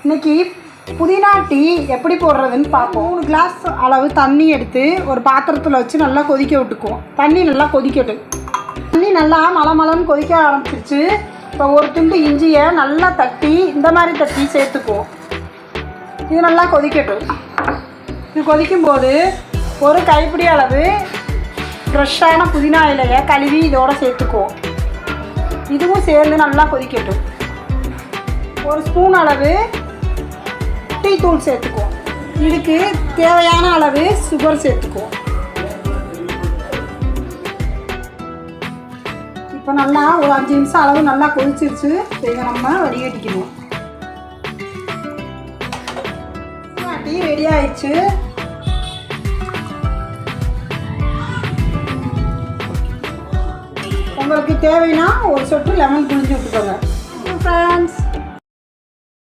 இன்றைக்கி புதினா டீ எப்படி போடுறதுன்னு பார்ப்போம். 3 கிளாஸ் அளவு தண்ணி எடுத்து ஒரு பாத்திரத்தில் வச்சு நல்லா கொதிக்க விட்டுக்குவோம். தண்ணி நல்லா கொதிக்கட்டும். தண்ணி நல்லா மலமலன்னு கொதிக்க ஆரம்பிச்சிருச்சு. இப்போ ஒரு துண்டு இஞ்சியை நல்லா தட்டி இந்த மாதிரி தட்டி சேர்த்துக்குவோம். இது நல்லா கொதிக்கட்டும். இது கொதிக்கும்போது ஒரு கைப்பிடி அளவு ஃப்ரெஷ்ஷான புதினா இலையை கழுவி இதோடு சேர்த்துக்குவோம். இதுவும் சேர்ந்து நல்லா கொதிக்கட்டும். ஒரு ஸ்பூன் அளவு டீ தூள் சேர்த்துக்குவோம். இதுக்கு தேவையான அளவு சுகர் சேர்த்துக்குவோம். இப்போ நல்லா ஒரு 5 நிமிஷம் அளவு நல்லா கொதிச்சிருச்சு. இதை நம்ம வடிகட்டிக்கணும். டீ ரெடி ஆயிடுச்சு. உங்களுக்கு தேவைன்னா ஒரு சொட்டு லெமன் புழிஞ்சு விட்டுக்கோங்க. ஃப்ரெண்ட்ஸ்,